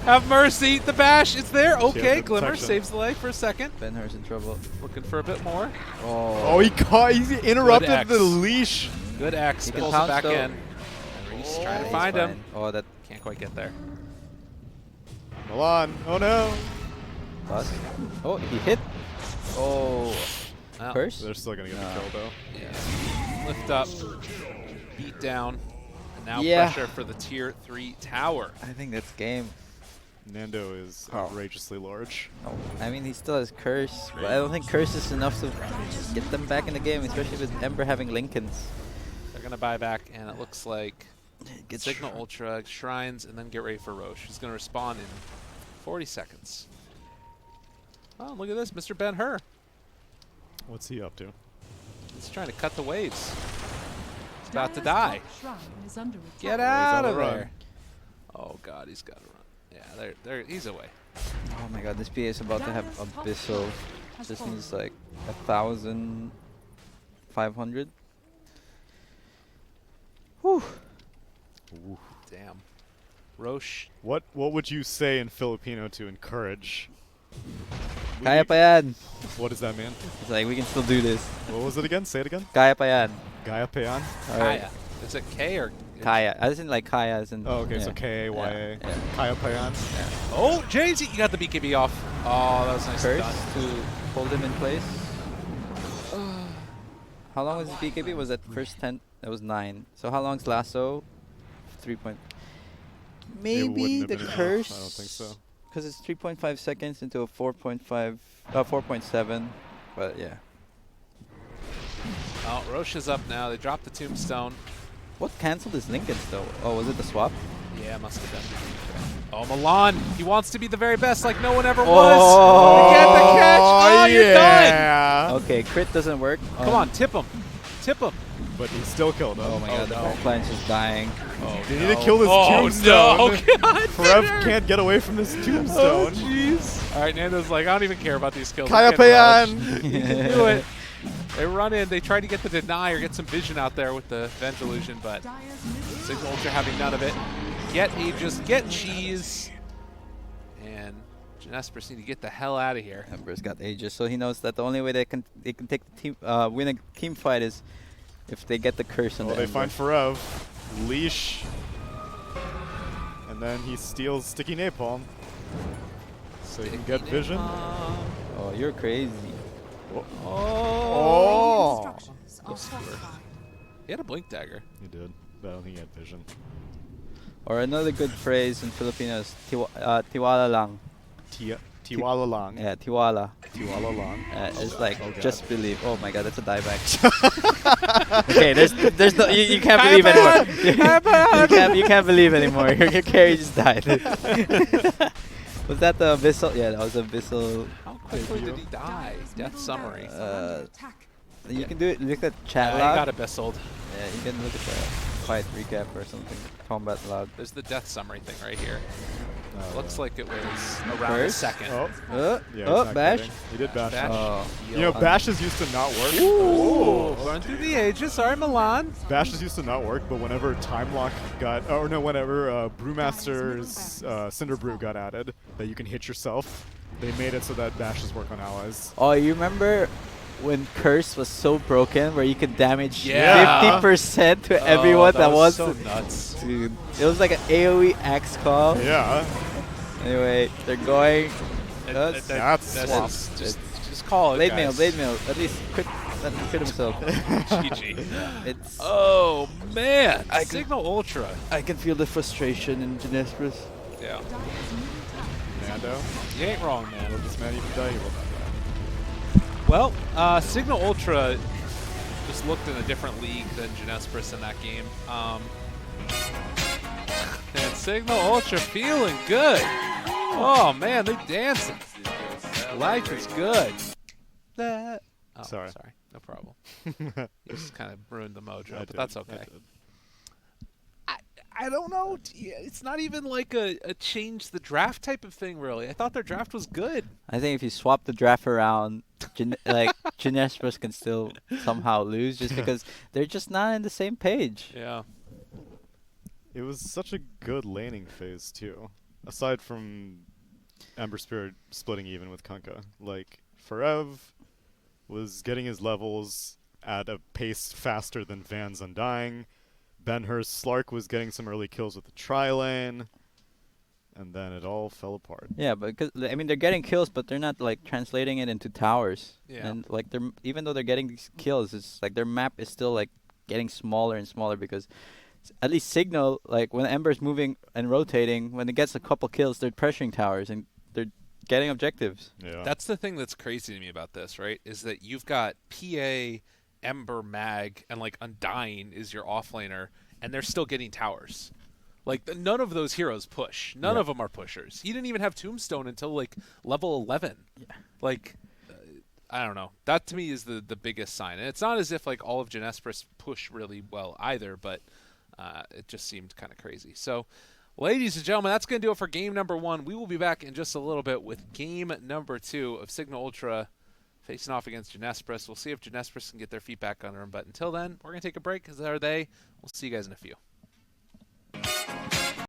Speaker 3: Have mercy. The bash is there. Okay,
Speaker 2: the
Speaker 3: Glimmer
Speaker 2: protection.
Speaker 3: saves the leg for a second.
Speaker 1: Ben-Hur's in trouble.
Speaker 3: Looking for a bit more.
Speaker 2: Oh, he interrupted
Speaker 3: X.
Speaker 2: the leash.
Speaker 3: Good X.
Speaker 1: He can
Speaker 3: Pulls it
Speaker 1: pounce
Speaker 3: back
Speaker 1: though.
Speaker 3: in. Reese trying to
Speaker 1: He's
Speaker 3: find him.
Speaker 1: fine. Oh, that
Speaker 3: Can't quite get there.
Speaker 2: Milan. Oh no.
Speaker 1: bust. Oh, he hit. Oh,
Speaker 3: Well,
Speaker 1: curse.
Speaker 2: They're still gonna get the kill though.
Speaker 3: yeah. Lift up. Beat down. And now
Speaker 1: Yeah.
Speaker 3: pressure for the tier 3 tower.
Speaker 1: I think that's game.
Speaker 2: Nando is
Speaker 1: Oh.
Speaker 2: outrageously large.
Speaker 1: Oh, I mean, he still has curse, but I don't think curse is enough to get them back in the game, especially with Ember having Lincolns.
Speaker 3: They're going to buy back, and it looks like
Speaker 1: Get
Speaker 3: Signal Ultra, Shrines, and then get ready for Roche. He's going to respond in 40 seconds. Oh, look at this, Mr. Ben-Hur.
Speaker 2: What's he up to?
Speaker 3: He's trying to cut the waves. He's about to
Speaker 8: Dire's
Speaker 3: die.
Speaker 8: top shrine is under attack.
Speaker 3: Get
Speaker 2: he's
Speaker 3: out
Speaker 2: on
Speaker 3: of
Speaker 2: the run.
Speaker 3: there. Oh, God, he's got to run. Yeah, he's away.
Speaker 1: Oh my god, this PA is about to have
Speaker 8: Dire's top
Speaker 1: Abyssal.
Speaker 8: tower has
Speaker 1: Just
Speaker 8: fallen.
Speaker 1: needs like 1,500. Whew.
Speaker 3: Damn. Roche.
Speaker 2: What would you say in Filipino to encourage?
Speaker 1: Kaya pa yan.
Speaker 2: What does that mean?
Speaker 1: It's like, we can still do this.
Speaker 2: What was it again? Say it again.
Speaker 1: Kaya pa yan.
Speaker 2: Gaya Payan?
Speaker 1: Alright.
Speaker 3: Kaya. Is it K or?
Speaker 1: Kaya. I isn't like Kaya as in.
Speaker 2: Oh, okay, so
Speaker 1: yeah.
Speaker 2: K-A-Y-A.
Speaker 1: Yeah, yeah.
Speaker 2: Kaya Payan?
Speaker 3: Oh, James, you got the BKB off. Oh, that was nice
Speaker 1: Curse
Speaker 3: done.
Speaker 1: to hold him in place. How long was his BKB? Was that first 10? That was 9. So how long's Lasso? 3 point. Maybe
Speaker 2: wouldn't
Speaker 1: the
Speaker 2: have been enough.
Speaker 1: curse.
Speaker 2: I don't think so.
Speaker 1: Because it's 3.5 seconds into a 4.7. But yeah.
Speaker 3: Oh, Roche is up now. They dropped the tombstone.
Speaker 1: What canceled his Lincolns though? Oh, was it the swap?
Speaker 3: Yeah, must have been. Oh, Milan. He wants to be the very best like no one ever
Speaker 1: Oh.
Speaker 3: was. Get the catch. Oh, you're done.
Speaker 2: yeah.
Speaker 1: Okay, crit doesn't work.
Speaker 3: Come on, tip him. Tip him.
Speaker 2: But he still killed him.
Speaker 1: Oh my god, the backline's just dying.
Speaker 3: Oh,
Speaker 2: They need to kill this
Speaker 3: oh,
Speaker 2: tombstone.
Speaker 3: No. God,
Speaker 2: Forev
Speaker 3: Peter.
Speaker 2: can't get away from this
Speaker 3: Oh,
Speaker 2: tombstone.
Speaker 3: jeez. All right, Nando's like, I don't even care about these kills.
Speaker 2: Kaya
Speaker 3: I'm getting
Speaker 2: Payan!
Speaker 3: relish. He can do it. They run in. They try to get the deny or get some vision out there with the Venge Illusion, but
Speaker 8: Dire's middle
Speaker 3: Signal Ultra having none of it. Get Aegis, get Cheese, and Jinesbrus need to get the hell out of here.
Speaker 1: Ember's got Aegis, so he knows that the only way they can take the team win a team fight is if they get the curse on
Speaker 2: Well,
Speaker 1: the
Speaker 2: they
Speaker 1: Ember.
Speaker 2: find Forev. Leash. And then he steals Sticky Napalm. So he can get vision.
Speaker 1: Oh, you're crazy.
Speaker 2: Oh!
Speaker 8: structures are fortified.
Speaker 3: He had a Blink Dagger.
Speaker 2: He did, but I don't think he had vision.
Speaker 1: Or another good phrase in Filipino is tiwala lang.
Speaker 2: Tiwala lang.
Speaker 1: Yeah, tiwala.
Speaker 2: Tiwala lang.
Speaker 1: It's like
Speaker 2: Oh, God.
Speaker 1: just believe. Oh my god, that's a dieback. Okay, there's no you can't believe anymore. you can't believe anymore. Your carry just died. Was that the Abyssal? Yeah, that was Abyssal.
Speaker 3: How quickly did he die?
Speaker 8: Dire's
Speaker 3: Death
Speaker 8: middle
Speaker 3: summary.
Speaker 8: barracks are under attack.
Speaker 1: You can do it. Look at chat
Speaker 3: He
Speaker 1: log.
Speaker 3: got Abyssaled.
Speaker 1: Yeah, you can look at the fight recap or something. Combat log.
Speaker 3: There's the death summary thing right here.
Speaker 2: Oh,
Speaker 3: Looks
Speaker 2: yeah.
Speaker 3: like it was around a
Speaker 1: First?
Speaker 3: second.
Speaker 2: Oh,
Speaker 1: Oh,
Speaker 2: yeah,
Speaker 1: oh,
Speaker 2: he's not
Speaker 1: bash.
Speaker 2: kidding. He did bash.
Speaker 3: Bash.
Speaker 1: Oh.
Speaker 2: You know, bashes used to not work.
Speaker 3: Ooh, run through the Aegis. Sorry, Milan.
Speaker 2: Bashes used to not work, but whenever Time Lock got, or no, whenever Brewmaster's Cinder Brew got added, that you can hit yourself, they made it so that bashes work on allies.
Speaker 1: Oh, you remember when Curse was so broken where you could damage
Speaker 3: Yeah.
Speaker 1: 50% to everyone that was
Speaker 3: so nuts.
Speaker 1: Dude, it was like an AoE axe call.
Speaker 2: Yeah.
Speaker 1: Anyway, they're going.
Speaker 2: That's swap.
Speaker 3: Just call it,
Speaker 1: Blade
Speaker 3: guys.
Speaker 1: mail, blade mail. At least crit, let him crit himself.
Speaker 3: GG.
Speaker 1: It's.
Speaker 3: Oh man,
Speaker 1: I can-
Speaker 3: Signal Ultra.
Speaker 1: I can feel the frustration in Jinesbrus.
Speaker 3: Yeah,
Speaker 8: Dire's middle tower
Speaker 2: Nando,
Speaker 3: you ain't wrong,
Speaker 2: will
Speaker 3: man.
Speaker 2: this man even die? He will not die.
Speaker 3: Well, Signal Ultra just looked in a different league than Jinesbrus in that game. And Signal Ultra feeling good. Oh man, they're dancing. Life is good. Oh,
Speaker 2: Sorry.
Speaker 3: no problem. You just kind of ruined the mojo,
Speaker 2: I
Speaker 3: but
Speaker 2: did,
Speaker 3: that's
Speaker 2: I
Speaker 3: okay.
Speaker 2: did.
Speaker 3: I don't know. It's not even like a change the draft type of thing, really. I thought their draft was good.
Speaker 1: I think if you swap the draft around, Jinesbrus can still somehow lose just because they're just not on the same page.
Speaker 3: Yeah.
Speaker 2: It was such a good laning phase too. Aside from Ember Spirit splitting even with Kunkka. Like, Forev was getting his levels at a pace faster than Van's Undying. Benhurst Slark was getting some early kills with the tri-lane. And then it all fell apart.
Speaker 1: Yeah, but I mean, they're getting kills, but they're not like translating it into towers.
Speaker 3: Yeah.
Speaker 1: And like even though they're getting these kills, it's like their map is still like getting smaller and smaller because at least Cignal, like when Ember's moving and rotating, when it gets a couple kills, they're pressuring towers and they're getting objectives.
Speaker 2: Yeah.
Speaker 3: That's the thing that's crazy to me about this, right? Is that you've got PA, Ember, Mag, and like Undying is your offlaner, and they're still getting towers. Like, none of those heroes push. None of them are pushers. He didn't even have Tombstone until, like, level 11.
Speaker 1: Yeah.
Speaker 3: Like, I don't know. That, to me, is the biggest sign. And it's not as if, like, all of Jinesbrus push really well either, but it just seemed kind of crazy. So, ladies and gentlemen, that's going to do it for game number 1. We will be back in just a little bit with game number 2 of Cignal Ultra facing off against Jinesbrus. We'll see if Jinesbrus can get their feet back under them. But until then, we're going to take a break because are they. We'll see you guys in a few.